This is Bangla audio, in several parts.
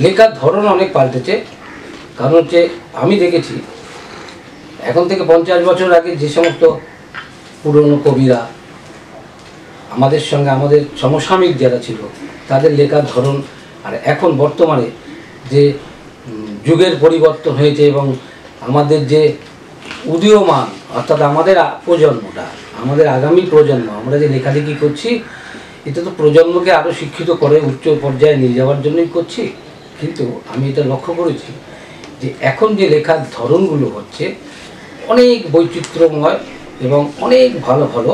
লেখার ধরন অনেক পাল্টেছে। কারণ হচ্ছে আমি দেখেছি এখন থেকে 50 বছর আগে যে সমস্ত পুরনো কবিরা আমাদের সঙ্গে আমাদের সমসাময়িক যারা ছিল তাদের লেখার ধরন আর এখন বর্তমানে যে যুগের পরিবর্তন হয়েছে এবং আমাদের যে উদীয়মান অর্থাৎ আমাদের প্রজন্মটা, আমাদের আগামী প্রজন্ম, আমরা যে লেখালেখি করছি এটা তো প্রজন্মকে আরও শিক্ষিত করে উচ্চ পর্যায়ে নিয়ে যাওয়ার জন্যই করছি। কিন্তু আমি এটা লক্ষ্য করেছি যে এখন যে লেখার ধরনগুলো হচ্ছে অনেক বৈচিত্র্যময় এবং অনেক ভালো ভালো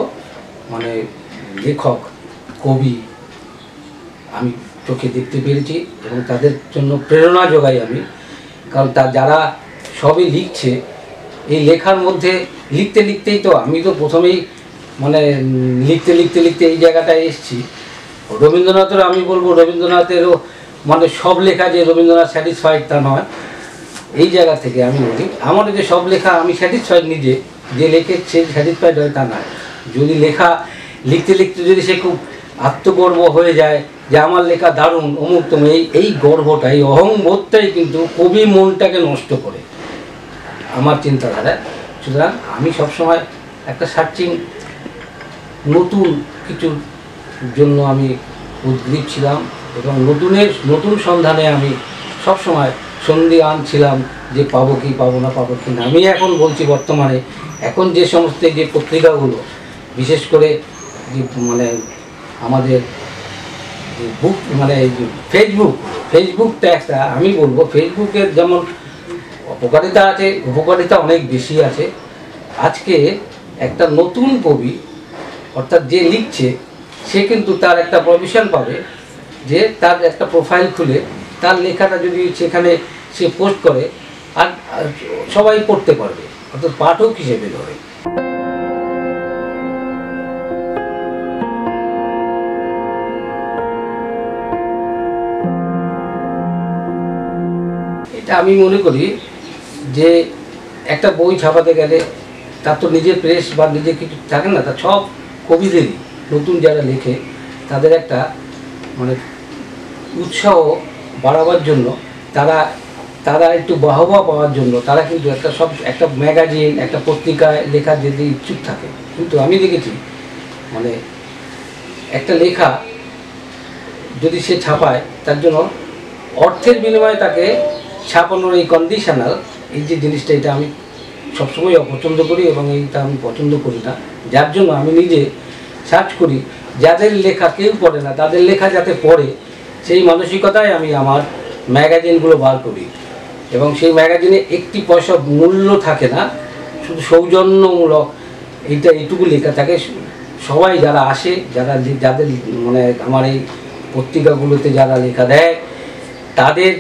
মানে লেখক কবি আমি চোখে দেখতে পেরেছি এবং তাদের জন্য প্রেরণা যোগাই আমি। কারণ যারা সবই লিখছে এই লেখার মধ্যে লিখতে লিখতেই তো আমি তো প্রথমেই মানে লিখতে লিখতে লিখতে এই জায়গাটায় এসেছি। রবীন্দ্রনাথের আমি বলবো রবীন্দ্রনাথেরও মানে সব লেখা যে রবীন্দ্রনাথ স্যাটিসফাইড তা নয়। এই জায়গা থেকে আমি বলি আমার যে সব লেখা আমি স্যাটিসফাইড নিজে যে লেখে সে স্যাটিসফাইড হয় তা নয়। যদি লেখা লিখতে লিখতে যদি সে খুব আত্মগর্ব হয়ে যায় যে আমার লেখা দারুণ অমুক তমুক, এই গর্বটা এই অহংবোধটাই কিন্তু কবি মনটাকে নষ্ট করে আমার চিন্তাধারায়। সুতরাং আমি সবসময় একটা সার্চিং নতুন কিছুর জন্য আমি উদ্গ্রীব ছিলাম এবং নতুন সন্ধানে আমি সবসময় সন্দিহান ছিলাম যে পাবো কি পাবো না পাবো কি না। আমি এখন বলছি বর্তমানে এখন যে সমস্ত যে পত্রিকাগুলো বিশেষ করে যে মানে আমাদের বুক মানে ফেসবুকটা একটা আমি বলবো ফেসবুকের যেমন অপকারিতা আছে উপকারিতা অনেক বেশি আছে। আজকে একটা নতুন কবি অর্থাৎ যে লিখছে সে কিন্তু তার একটা প্রভিশন পাবে যে তার একটা প্রোফাইল খুলে তার লেখাটা যদি সেখানে সে পোস্ট করে আর সবাই পড়তে পারবে অর্থাৎ পাঠক হিসেবে ধরে। এটা আমি মনে করি যে একটা বই ছাপাতে গেলে তার তো নিজের প্রেস বা নিজের কিছু থাকে না, তার সব কবিদেরই নতুন যারা লেখে তাদের একটা মানে উৎসাহ বাড়াবার জন্য তারা একটু বাহবা পাওয়ার জন্য তারা কিন্তু একটা ম্যাগাজিন একটা পত্রিকায় লেখার যদি ইচ্ছুক থাকে। কিন্তু আমি দেখেছি মানে একটা লেখা যদি সে ছাপায় তার জন্য অর্থের বিনিময়ে তাকে ছাপানোর এই কন্ডিশনাল এই যে জিনিসটা এটা আমি সবসময় অপছন্দ করি এবং এইটা আমি পছন্দ করি না। যার জন্য আমি নিজে সার্চ করি যাদের লেখা কেউ পড়ে না তাদের লেখা যাতে পড়ে সেই মানসিকতায় আমি আমার ম্যাগাজিনগুলো বার করি এবং সেই ম্যাগাজিনে একটি পয়সা মূল্য থাকে না, শুধু সৌজন্যমূলক এইটুকু লেখা থাকে। সবাই যারা আসে যাদের মানে আমার এই পত্রিকাগুলোতে যারা লেখা দেয় তাদের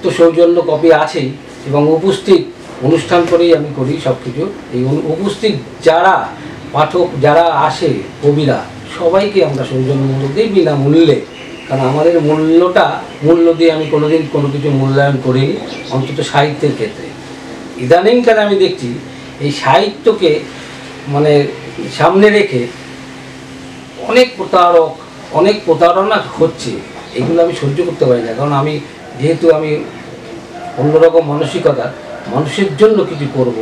তো সৌজন্য কপি আছেই এবং উপস্থিত অনুষ্ঠান করেই আমি করি সব কিছু। এই উপস্থিত যারা পাঠক যারা আসে কবিরা সবাইকে আমরা সৌজন্যমূলক দিই বিনামূল্যে। কারণ আমাদের মূল্য দিয়ে আমি কোনোদিন কোনো কিছু মূল্যায়ন করিনি, অন্তত সাহিত্যের ক্ষেত্রে। ইদানিংকালে আমি দেখছি এই সাহিত্যকে মানে সামনে রেখে অনেক প্রতারণা হচ্ছে। এগুলো আমি সহ্য করতে পারি না। কারণ যেহেতু আমি অন্যরকম মানসিকতা, মানুষের জন্য কিছু করব,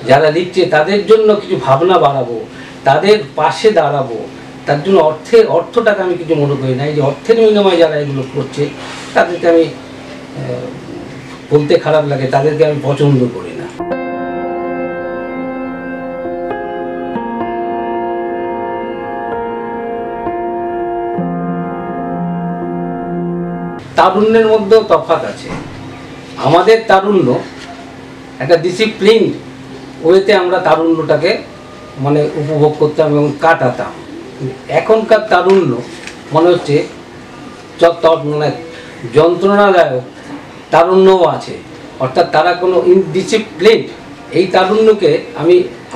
যারা লিখছে তাদের জন্য কিছু ভাবনা বাড়াবো, তাদের পাশে দাঁড়াবো, তার জন্য অর্থটাকে আমি কিছু মনে করি না। এই যে অর্থের বিনিময়ে যারা এগুলো করছে তাদেরকে আমি বলতে খারাপ লাগে, তাদেরকে আমি পছন্দ করি না। তারুণ্যের মধ্যেও তফাৎ আছে। আমাদের তারুণ্য একটা ডিসিপ্লিন ওয়েতে আমরা তারুণ্যটাকে মানে উপভোগ করতাম এবং কাটাতাম। এখনকার তারুণ্য মনে হচ্ছে মানে যন্ত্রণাদায়ক তারুণ্যও আছে, অর্থাৎ তারা কোনো ইনডিসিপ্লিন। এই তারুণ্যকে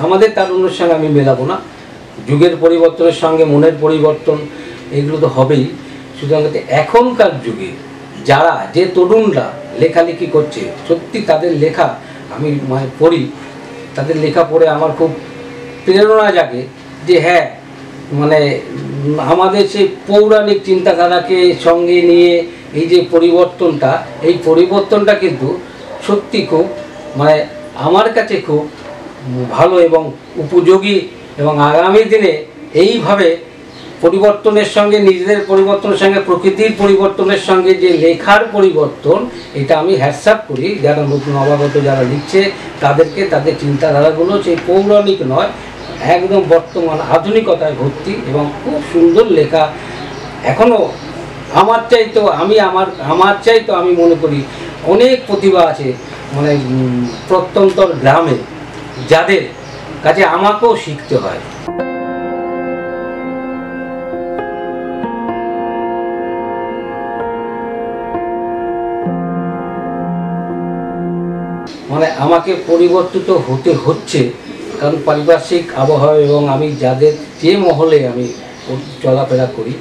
আমাদের তারুণ্যের সঙ্গে আমি মেলাবো না। যুগের পরিবর্তনের সঙ্গে মনের পরিবর্তন এগুলো তো হবেই। সুতরাং এখনকার যুগে যে তরুণরা লেখালেখি করছে সত্যি তাদের লেখা আমি পড়ি, তাদের লেখা পড়ে আমার খুব প্রেরণা জাগে যে হ্যাঁ মানে আমাদের সেই পৌরাণিক চিন্তাধারাকে সঙ্গে নিয়ে এই যে পরিবর্তনটা, এই পরিবর্তনটা কিন্তু সত্যি খুব মানে আমার কাছে খুব ভালো এবং উপযোগী, এবং আগামী দিনে এইভাবে পরিবর্তনের সঙ্গে, নিজেদের পরিবর্তনের সঙ্গে প্রকৃতির পরিবর্তনের সঙ্গে যে লেখার পরিবর্তন, এটা আমি হ্যাটসঅ্যাপ করি যারা নতুন নবাগত যারা লিখছে তাদেরকে। তাদের চিন্তাধারাগুলো সেই পৌরাণিক নয়, একদম বর্তমান আধুনিকতায় ভর্তি এবং খুব সুন্দর লেখা। এখনও আমার চাইতো আমি মনে করি অনেক প্রতিভা আছে মানে প্রত্যন্তর গ্রামে, যাদের কাছে আমাকেও শিখতে হয়। মানে আমাকে পরিবর্তিত হতে হচ্ছে, কারণ পারিপার্শ্বিক আবহাওয়া এবং আমি যাদের যে মহলে আমি চলাফেরা করি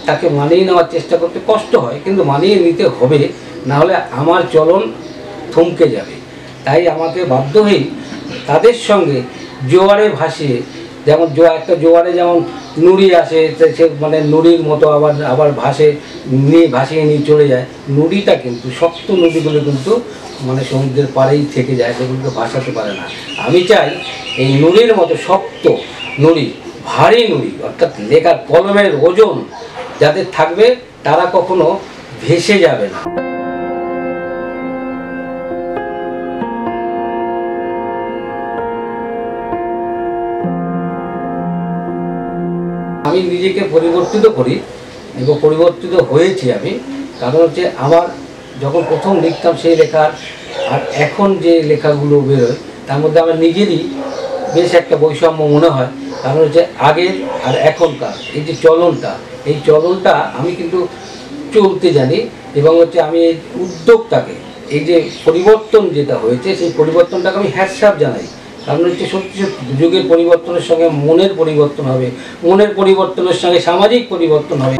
তাকে মানিয়ে নেওয়ার চেষ্টা করতে কষ্ট হয়, কিন্তু মানিয়ে নিতে হবে, নাহলে আমার চলন থমকে যাবে। তাই আমাকে বাধ্য হয়েই তাদের সঙ্গে জোয়ারে ভাসিয়ে, যেমন একটা জোয়ারে যেমন নুড়ি আসে, সে মানে নুড়ির মতো আবার ভাসিয়ে নিয়ে চলে যায়। নুড়িটা কিন্তু, শক্ত নদীগুলো কিন্তু মানে সমুদ্রের পাড়েই থেকে যায়, সেগুলোকে ভাসাতে পারে না। আমি চাই এই নুড়ির মতো শক্ত নুড়ি, ভারী নুড়ি, অর্থাৎ লেখার কলমের ওজন যাদের থাকবে তারা কখনো ভেসে যাবে না। আমি নিজেকে পরিবর্তিত করি এবং পরিবর্তিত হয়েছি আমি, কারণ হচ্ছে আমার যখন প্রথম লিখতাম সেই লেখার আর এখন যে লেখাগুলো বেরোয় তার মধ্যে আমার নিজেরই বেশ একটা বৈষম্য মনে হয়। কারণ হচ্ছে আগের আর এখনকার এই যে এই চলনটা আমি কিন্তু চলতে জানি, এবং হচ্ছে আমি এই উদ্যোগটাকে, এই যে পরিবর্তন যেটা হয়েছে সেই পরিবর্তনটাকে আমি হ্যাটসঅ্যাপ জানাই। কারণ হচ্ছে সত্যি যুগের পরিবর্তনের সঙ্গে মনের পরিবর্তন হবে, মনের পরিবর্তনের সঙ্গে সামাজিক পরিবর্তন হবে।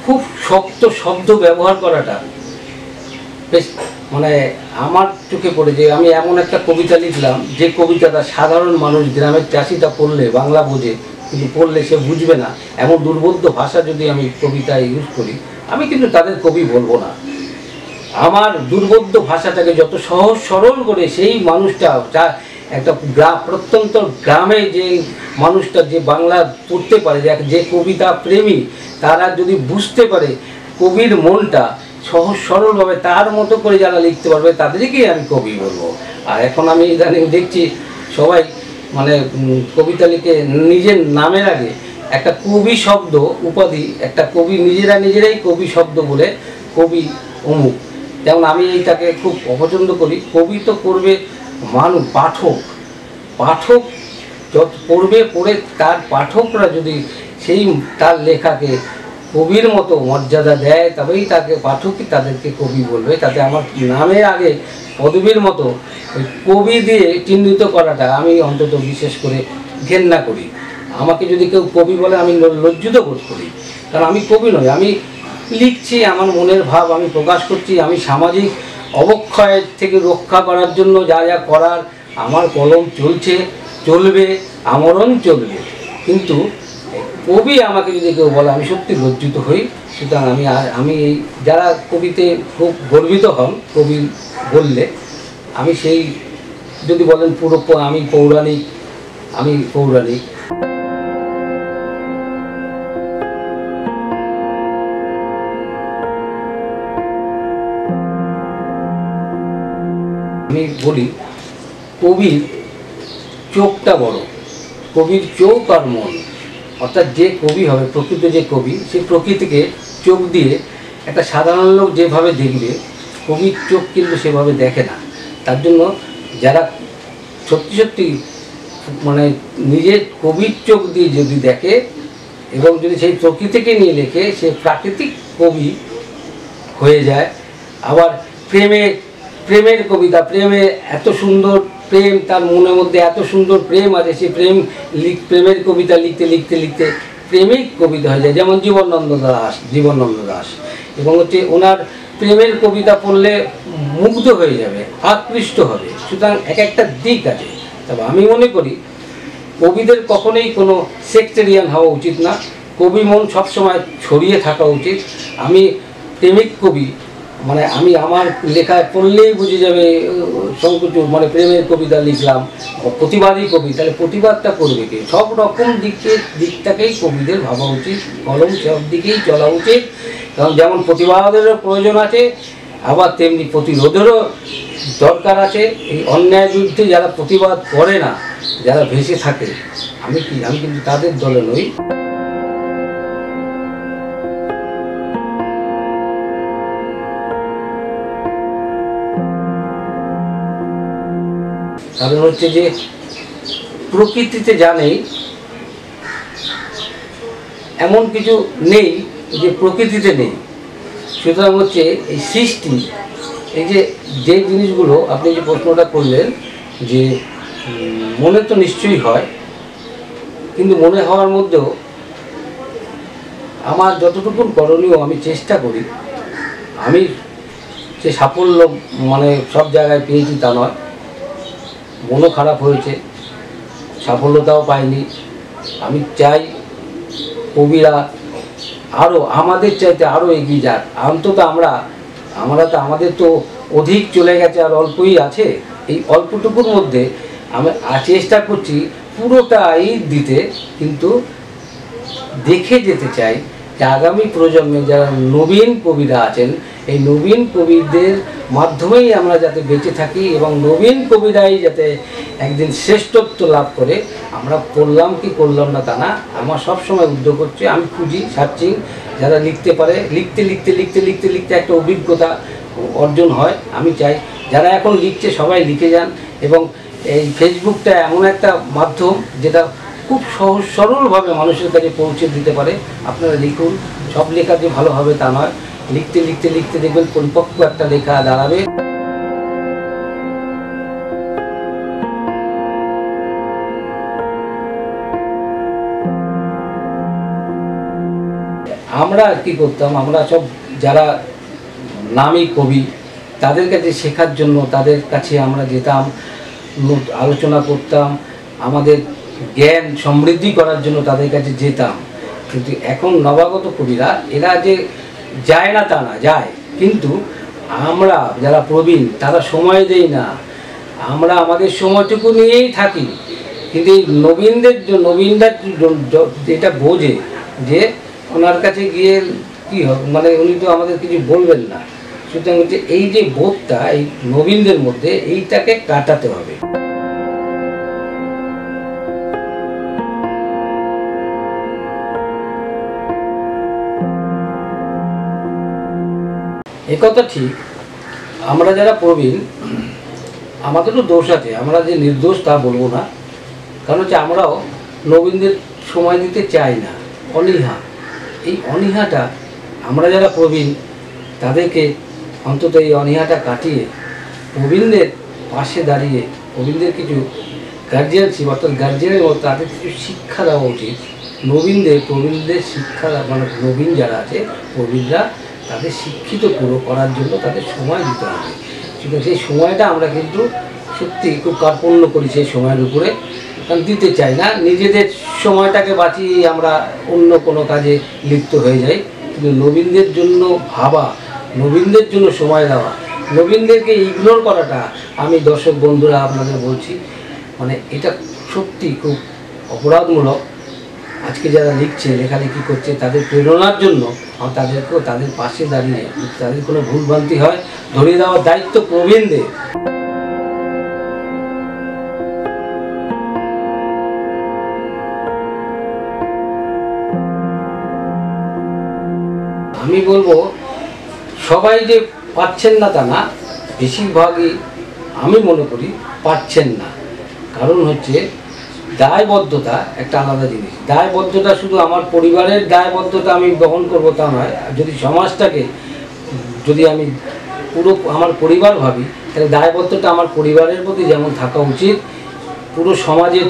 খুব শক্ত শব্দ ব্যবহার করাটা বেশ মানে আমার চোখে পড়ে, যে আমি এমন একটা কবিতা লিখলাম যে কবিতাটা সাধারণ মানুষ, গ্রামের চাষিটা পড়লে বাংলা বোঝে, কিন্তু পড়লে সে বুঝবে না, এমন দুর্বোধ্য ভাষা যদি আমি কবিতায় ইউজ করি, আমি কিন্তু তাদের কবি বলবো না। আমার দুর্বোধ্য ভাষাটাকে যত সহজ সরল করে সেই মানুষটা, একটা প্রত্যন্ত গ্রামে যে মানুষটা যে বাংলা পড়তে পারে, যে কবিতা প্রেমী, তারা যদি বুঝতে পারে কবির মনটা সহজ সরলভাবে তার মতো করে যারা লিখতে পারবে তাদেরকেই আমি কবি বলবো। আর এখন আমি ইদানিং দেখছি সবাই মানে কবিতা লিখে নিজের নামের আগে একটা কবি শব্দ উপাধি, একটা কবি নিজেরাই কবি শব্দ বলে কবি অমুক। যেমন আমি এইটাকে খুব অপছন্দ করি। কবি তো করবে মানুষ, পাঠক যত পড়বে, পড়ে তার পাঠকরা যদি সেই তার লেখাকে কবির মতো মর্যাদা দেয়, তবেই তাকে পাঠকই তাদেরকে কবি বলবে। তাতে আমার নামের আগে পদবীর মতো ওই কবি দিয়ে চিহ্নিত করাটা আমি অন্তত বিশেষ করে ঘেন্না করি। আমাকে যদি কেউ কবি বলে আমি লজ্জিত বোধ করি, কারণ আমি কবি নই। আমি লিখছি, আমার মনের ভাব আমি প্রকাশ করছি। আমি সামাজিক অবক্ষয়ের থেকে রক্ষা করার জন্য যা যা করার আমার কলম চলবে, আমরণ চলবে। কিন্তু কবি আমাকে যদি কেউ বলে আমি সত্যি লজ্জিত হই। সুতরাং আমি এই যারা কবিতে খুব গর্বিত হন কবি বললে, আমি সেই যদি বলেন পুরো আমি পৌরাণিক। আমি বলি কবির চোখটা বড়, কবির চোখ আর মন। অর্থাৎ যে কবি হবে, প্রকৃত যে কবি, সে প্রকৃতিকে চোখ দিয়ে একটা সাধারণ লোক যেভাবে দেখবে, কবির চোখ কিন্তু সেভাবে দেখে না। তার জন্য যারা সত্যি মানে নিজের কবির চোখ দিয়ে যদি দেখে এবং যদি সেই প্রকৃতিকে নিয়ে লেখে, সে প্রাকৃতিক কবি হয়ে যায়। আবার প্রেমের কবিতা, এত সুন্দর প্রেম, তার মনের মধ্যে এত সুন্দর প্রেম আছে, সে প্রেমের কবিতা লিখতে প্রেমিক কবিতা হয়ে যায়। যেমন জীবনানন্দ দাশ, এবং হচ্ছে ওনার প্রেমের কবিতা পড়লে মুগ্ধ হয়ে যাবে, আকৃষ্ট হবে। সুতরাং এক একটা দিক আছে। তবে আমি মনে করি কবিদের কখনোই কোনো সেক্টেরিয়ান হওয়া উচিত না। কবি মন সবসময় ছড়িয়ে থাকা উচিত। আমি প্রেমিক কবি, মানে আমি আমার লেখায় পড়লেই বুঝে যাবে সংকোচন, মানে প্রেমের কবিতা লিখলাম, প্রতিবাদী কবি, তাহলে প্রতিবাদটা করবে কে? সব রকম দিকটাকেই কবিদের ভাবা উচিত, কলম সব দিকেই চলা উচিত। কারণ যেমন প্রতিবাদেরও প্রয়োজন আছে, আবার তেমনি প্রতিরোধেরও দরকার আছে। এই অন্যায়ের বিরুদ্ধে যারা প্রতিবাদ করে না, যারা ভেসে থাকে, আমি কিন্তু তাদের দলে নই। কারণ হচ্ছে যে প্রকৃতিতে জানেই এমন কিছু নেই যে প্রকৃতিতে নেই। সুতরাং হচ্ছে এই সৃষ্টি, এই যে জিনিসগুলো আপনি যে প্রশ্নটা করলেন, যে মনে তো নিশ্চয়ই হয়, কিন্তু মনে হওয়ার মধ্যেও আমার যতটুকু করণীয় আমি চেষ্টা করি। আমি যে সাফল্য মানে সব জায়গায় পেয়েছি তা নয়, মনও খারাপ হয়েছে, সাফল্যতাও পাইনি। আমি চাই কবিরা আরও আমাদের চাইতে আরও এগিয়ে যাক। অন্তত আমরা তো আমাদের তো অধিক চলে গেছে, আর অল্পই আছে। এই অল্পটুকুর মধ্যে আমি চেষ্টা করছি পুরোটাই দিতে, কিন্তু দেখে যেতে চাই যে আগামী প্রজন্মে যারা নবীন কবিরা আছেন, এই নবীন কবিদের মাধ্যমেই আমরা যাতে বেঁচে থাকি এবং নবীন কবিরাই যাতে একদিন শ্রেষ্ঠত্ব লাভ করে। আমরা করলাম কি করলাম না তা না, আমার সবসময় উদ্যোগ হচ্ছে, আমি খুঁজি, সার্চিং, যারা লিখতে পারে, লিখতে লিখতে লিখতে লিখতে লিখতে একটা অভিজ্ঞতা অর্জন হয়। আমি চাই যারা এখন লিখছে সবাই লিখে যান, এবং এই ফেসবুকটা এমন একটা মাধ্যম যেটা খুব সহজ সরলভাবে মানুষের কাছে পৌঁছে দিতে পারে। আপনারা লিখুন, সব লেখা যে ভালো হবে তা নয়, লিখতে লিখতে লিখতে দেখবেন পরিপক্ক একটা লেখা দাঁড়াবে। আমরা কি করতাম, আমরা সব যারা নামী কবি তাদের কাছে শেখার জন্য তাদের কাছে আমরা যেতাম, আলোচনা করতাম, আমাদের জ্ঞান সমৃদ্ধি করার জন্য তাদের কাছে যেতাম। কিন্তু এখন নবাগত কবিরা এরা যে যায় না তা না, যায়, কিন্তু আমরা যারা প্রবীণ তারা সময় দেই না। আমরা আমাদের সময়টুকু নিয়েই থাকি, কিন্তু এই নবীনরা যেটা বোঝে যে ওনার কাছে গিয়ে কী হবে, মানে উনি তো আমাদের কিছু বলবেন না। সুতরাং হচ্ছে এই যে বোধটা এই নবীনদের মধ্যে, এইটাকে কাটাতে হবে। একথা ঠিক, আমরা যারা প্রবীণ আমাদেরও দোষ আছে, আমরা যে নির্দোষ তা বলবো না। কারণ হচ্ছে আমরাও নবীনদের সময় দিতে চাই না, অনীহা। এই অনীহাটা আমরা যারা প্রবীণ তাদেরকে অন্তত এই অনীহাটা কাটিয়ে প্রবীণদের পাশে দাঁড়িয়ে প্রবীণদের কিছু গার্জিয়ানশিপ, অর্থাৎ গার্জিয়ানের মতো তাদের কিছু শিক্ষা দেওয়া উচিত। প্রবীণদের শিক্ষা, মানে নবীন যারা আছে প্রবীণরা, তাদের শিক্ষিত পুরো করার জন্য তাদের সময় দিতে হবে। কিন্তু সেই সময়টা আমরা কিন্তু সত্যি খুব কার্পণ্য করি সেই সময়ের উপরে, কারণ দিতে চাই না। নিজেদের সময়টাকে বাঁচিয়ে আমরা অন্য কোনো কাজে লিপ্ত হয়ে যাই। কিন্তু নবীনদের জন্য ভাবা, নবীনদের জন্য সময় দেওয়া, নবীনদেরকে ইগনোর করাটা, আমি দর্শক বন্ধুরা আপনাদের বলছি, মানে এটা সত্যি খুব অপরাধমূলক। আজকে যারা লিখছে, লেখালেখি করছে, তাদের প্রেরণার জন্য তাদেরকেও তাদের পাশে দাঁড়িয়ে তাদের কোনো ভুলভ্রান্তি হয় ধরিয়ে দেওয়ার দায়িত্ব প্রবীণদের। আমি বলবো সবাই যে পাচ্ছেন না তা না, বেশিরভাগই আমি মনে করি পাচ্ছেন না। কারণ হচ্ছে দায়বদ্ধতা একটা আলাদা জিনিস। দায়বদ্ধতা শুধু আমার পরিবারের দায়বদ্ধতা আমি গ্রহণ করবো তা নয়। যদি সমাজটাকে যদি আমি পুরো আমার পরিবার ভাবি, তাহলে দায়বদ্ধতা আমার পরিবারের প্রতি যেমন থাকা উচিত, পুরো সমাজের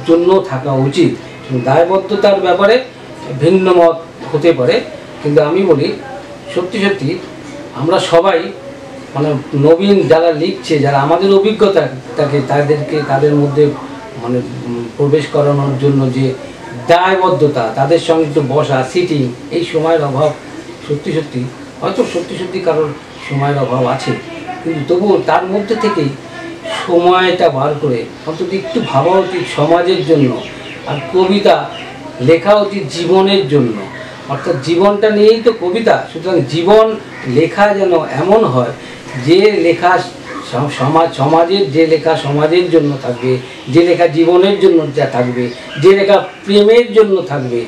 জন্য থাকা উচিত। দায়বদ্ধতার ব্যাপারে ভিন্ন মত হতে পারে, কিন্তু আমি বলি সত্যি সত্যি আমরা সবাই মানে নবীন যারা লিখছে, যারা আমাদের অভিজ্ঞতাটাকে তাদের মধ্যে মানে প্রবেশ করানোর জন্য যে দায়বদ্ধতা, তাদের সঙ্গে একটু বসা, সিটিং, এই সময়ের অভাব সত্যি কারোর সময়ের অভাব আছে, কিন্তু তবুও তার মধ্যে থেকেই সময়টা বার করে অন্তত একটু ভাবা উচিত সমাজের জন্য। আর কবিতা লেখা উচিত জীবনের জন্য, অর্থাৎ জীবনটা নিয়েই তো কবিতা। সুতরাং জীবন লেখা যেন এমন হয় যে লেখা সমাজের, যে লেখা সমাজের জন্য থাকবে, যে লেখা জীবনের জন্য যা থাকবে, যে লেখা প্রেমের জন্য থাকবে,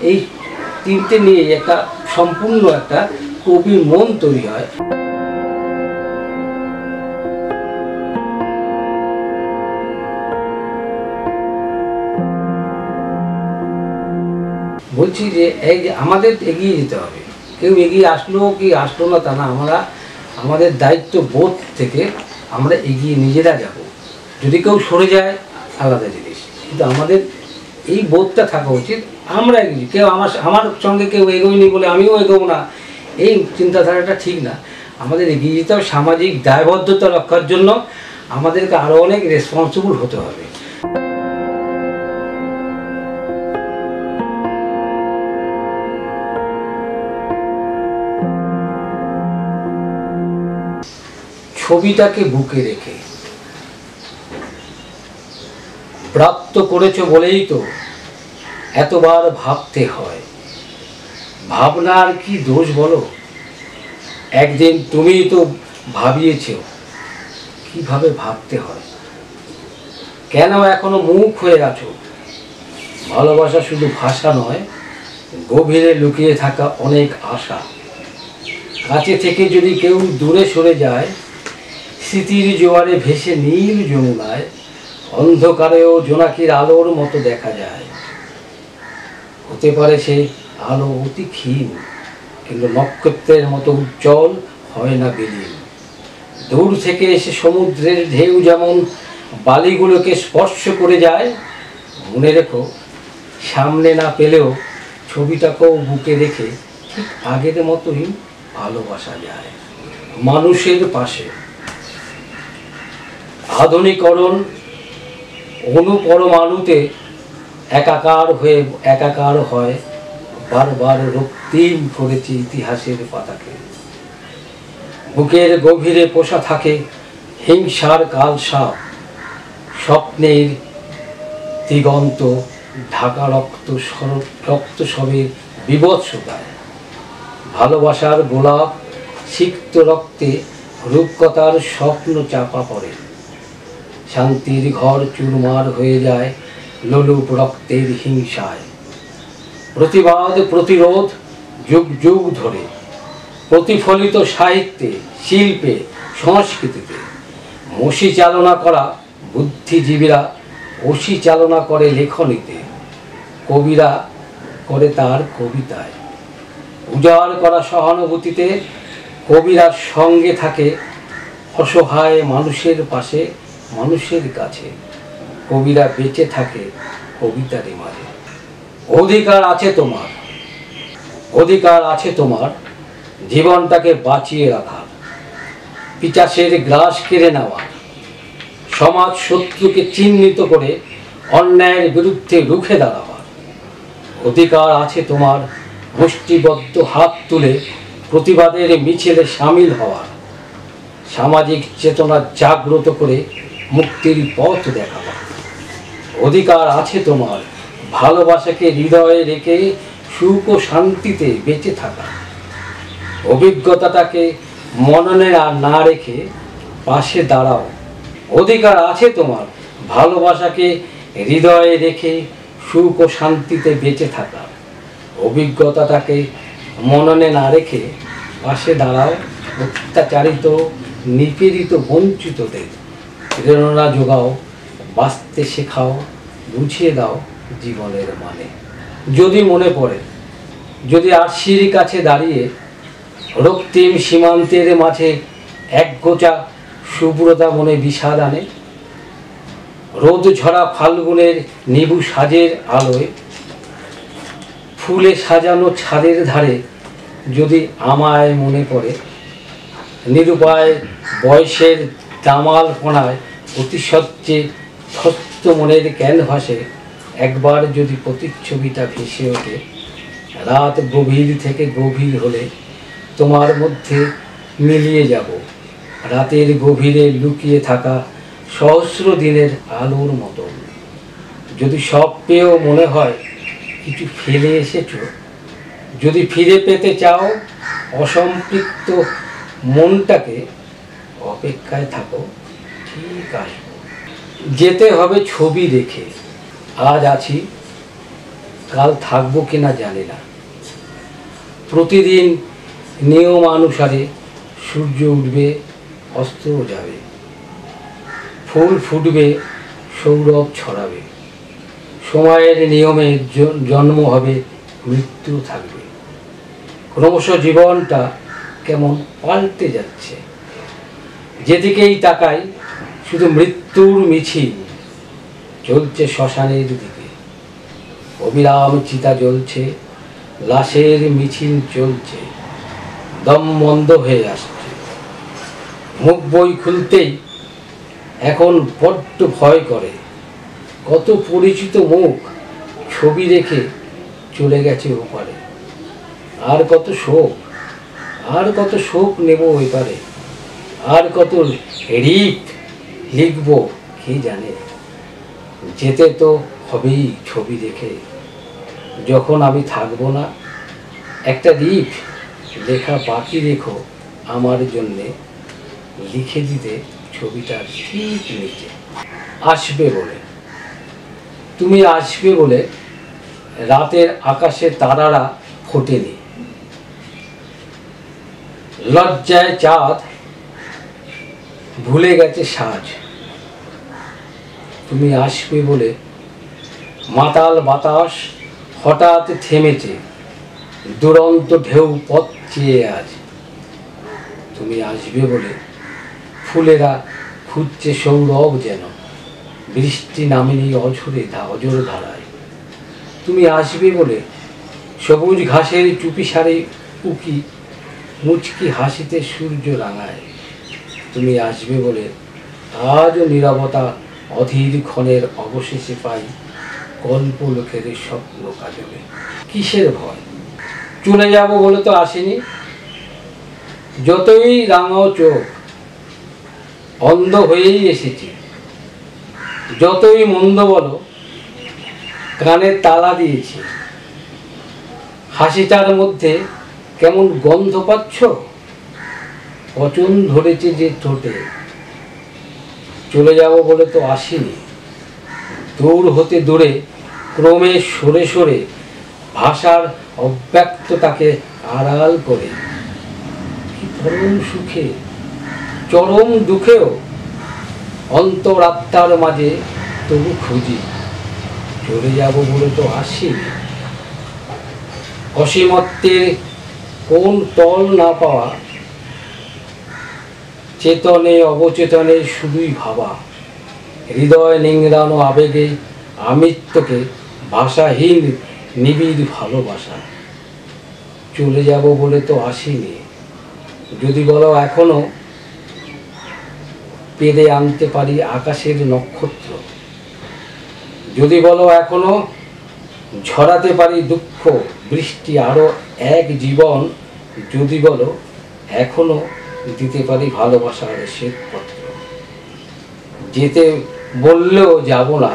এই তিনটে নিয়ে একটা সম্পূর্ণ একটা কবির মন তৈরি হয়। বলছি যে এই যে আমাদের এগিয়ে যেতে হবে, কেউ এগিয়ে আসলো কি আসলো না তা না, আমাদের দায়িত্ব বোধ থেকে আমরা এগিয়ে নিজেরা যাব। যদি কেউ সরে যায় আলাদা জিনিস, কিন্তু আমাদের এই বোধটা থাকা উচিত আমরা এগিয়ে, কেউ আমার সঙ্গে কেউ এগোয়নি বলে আমিও এগোবো না, এই চিন্তাধারাটা ঠিক না। আমাদের এগিয়ে যেতে হবে সামাজিক দায়বদ্ধতা রক্ষার জন্য, আমাদেরকে আরও অনেক রেসপন্সিবল হতে হবে। ছবিটাকে বুকে রেখে প্রাপ্ত করেছ বলেই তো এতবার ভাবতে হয়। ভাবনার কি দোষ বলো? একদিন তুমি তো ভাবিয়েছ কিভাবে ভাবতে হয়। কেন এখনো মুখ হয়ে আছো? ভালোবাসা শুধু ভাষা নয়, গভীরে লুকিয়ে থাকা অনেক আশা। কাছে থেকে যদি কেউ দূরে সরে যায়, স্মৃতির জোয়ারে ভেসে নীল যমুনায় অন্ধকারেও জোনাকির আলোর মতো দেখা যায়। হতে পারে সে আলো অতি ক্ষীণ, কিন্তু নক্ষত্রের মতো উজ্জ্বল হয় না বিলীন। দূর থেকে এসে সমুদ্রের ঢেউ যেমন বালিগুলোকে স্পর্শ করে যায়, মনে রেখো সামনে না পেলেও ছবিটাকেও বুকে রেখে ঠিক আগের মতোই ভালোবাসা যায়। মানুষের পাশে আধুনিকরণ অনুপরমাণুতে একাকার হয় বারবার রক্তিম করেছে ইতিহাসের পাতাকে। বুকের গভীরে পোষা থাকে হিংসার কালসাপ, স্বপ্নের দিগন্ত ঢাকা রক্ত সবের বিভৎসতায়। ভালোবাসার গোলাপ সিক্ত রক্তে রূপকথার স্বপ্ন চাপা পড়ে। শান্তির ঘর চুরমার হয়ে যায় লোলুপ রক্তের হিংসায়। প্রতিবাদ প্রতিরোধ যুগ যুগ ধরে প্রতিফলিত সাহিত্যে, শিল্পে, সংস্কৃতিতে। মসি চালনা করা বুদ্ধিজীবীরা অসি চালনা করে লেখনীতে, কবিরা করে তার কবিতায়। উজাড় করা সহানুভূতিতে কবিরা সঙ্গে থাকে অসহায় মানুষের পাশে, মানুষের কাছে। কবিরা বেঁচে থাকে কবিতারই মাঝে। অধিকার আছে তোমার, অধিকার আছে তোমার জীবনটাকে বাঁচিয়ে রাখার, পিচাসের গ্রাস কেড়ে নেওয়ার, সমাজ শত্রুকে চিহ্নিত করে অন্যায়ের বিরুদ্ধে রুখে দাঁড়াবার। অধিকার আছে তোমার মুষ্টিবদ্ধ হাত তুলে প্রতিবাদের মিছিলে সামিল হওয়ার, সামাজিক চেতনা জাগ্রত করে মুক্তির পথ দেখাবার। অধিকার আছে তোমার ভালোবাসাকে হৃদয়ে রেখে সুখ ও শান্তিতে বেঁচে থাকা, অভিজ্ঞতাটাকে মননে না রেখে পাশে দাঁড়াও। অধিকার আছে তোমার ভালোবাসাকে হৃদয়ে রেখে সুখ ও শান্তিতে বেঁচে থাকা, অভিজ্ঞতাটাকে মননে না রেখে পাশে দাঁড়াও। অত্যাচারিত, নিপীড়িত, বঞ্চিতদের প্রেরণা যোগাও, বাঁচতে শেখাও, বুঝিয়ে দাও জীবনের মানে। যদি মনে পড়ে, যদি আরশির কাছে দাঁড়িয়ে রক্তিম সীমান্তের মাঝে একগোচা শুভ্রতা মনে বিষাদ আনে, রোদ ঝরা ফাল্গুনের নিবু সাজের আলোয় ফুলে সাজানো ছাদের ধারে যদি আমায় মনে পড়ে, নিরুপায় বয়সের দামালপনায় অতিশয্যে ধ্বস্ত মনের ক্যানভাসে একবার যদি প্রতিচ্ছবিটা ভেসে ওঠে, রাত গভীর থেকে গভীর হলে তোমার মধ্যে মিলিয়ে যাব রাতের গভীরে লুকিয়ে থাকা সহস্র দিনের আলোর মতো। যদি সব পেয়েও মনে হয় কিছু ফেলে এসেছো, যদি ফিরে পেতে চাও অসম্পৃক্ত মনটাকে, অপেক্ষায় থাকো, ঠিক আসবো। যেতে হবে ছবি দেখে। আজ আছি, কাল থাকবো কিনা জানি না। প্রতিদিন নিয়মানুসারে সূর্য উঠবে, অস্তও যাবে, ফুল ফুটবে, সৌরভ ছড়াবে। সময়ের নিয়মে জন্ম হবে, মৃত্যু থাকবে। ক্রমশ জীবনটা কেমন পাল্টে যাচ্ছে। যেদিকেই তাকাই শুধু মৃত্যুর মিছিল চলছে শ্মশানের দিকে। অবিরাম চিতা জ্বলছে, লাশের মিছিল চলছে, দম বন্ধ হয়ে আসছে। মুখ বই খুলতেই এখন বড্ড ভয় করে। কত পরিচিত মুখ ছবি রেখে চলে গেছে ওপারে। আর কত শোক, আর কত শোক নেব এপারে, আর কত রিপ লিখব কে জানে। যেতে তো হবেই ছবি দেখে। যখন আমি থাকবো না, একটা রিপ লেখা বাকি রেখো আমার জন্যে, লিখে দিতে ছবিটা ঠিক নিচে। আসবে বলে, তুমি আসবে বলে রাতের আকাশে তারারা ফোটেনি। লজ্জায় চাঁদ ভুলে গেছে সাজ। তুমি আসবে বলে মাতাল বাতাস হঠাৎ থেমেছে, দুরন্ত ঢেউ পথ চেয়ে আজ। তুমি আসবে বলে ফুলেরা খুঁজছে সৌরভ, যেন বৃষ্টি নামেনি অজর ধারায়। তুমি আসবে বলে সবুজ ঘাসের চুপিসারে উকি মুচকি হাসিতে সূর্য রাঙায়। তুমি আসবে বলে আজও নীরবতা অধীর ক্ষণের অবশেষে পাই কল্পলোকের স্বপ্ন কাজলে। কিসের ভয়? চলে যাব বলে তো আসেনি। যতই রাঙাও চোখ, অন্ধ হয়েই এসেছি। যতই মন্দ বলো, কানে তালা দিয়েছি। হাসিটার মধ্যে কেমন গন্ধ পাচ্ছ? পচন ধরেছে যে ঠোঁটে। চলে যাব বলে তো আসিনি। দূর হতে দূরে ক্রমে সরে সরে ভাষার অব্যক্ততাকে আড়াল করে। কি পরম সুখে, চরম দুঃখেও অন্তরাত্মার মাঝে তবু খুঁজি। চলে যাব বলে তো আসিনি। অসীমত্বের কোন তল না পাওয়া, চেতনে অবচেতনে শুধুই ভাবা। হৃদয় নিংড়ানো আবেগে আমিত্বকে ভাষাহীন নিবিড় ভালোবাসা। চলে যাব বলে তো আসিনি। যদি বলো এখনো পেরে আনতে পারি আকাশের নক্ষত্র, যদি বলো এখনো ঝরাতে পারি দুঃখ বৃষ্টি আরো এক জীবন, যদি বলো এখনো দিতে পারি ভালোবাসার শ্বেতপত্র। যেতে বললেও যাব না,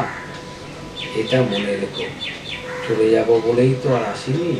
এটা মনে রেখো। চলে যাব বলেই তো আর আসিনি।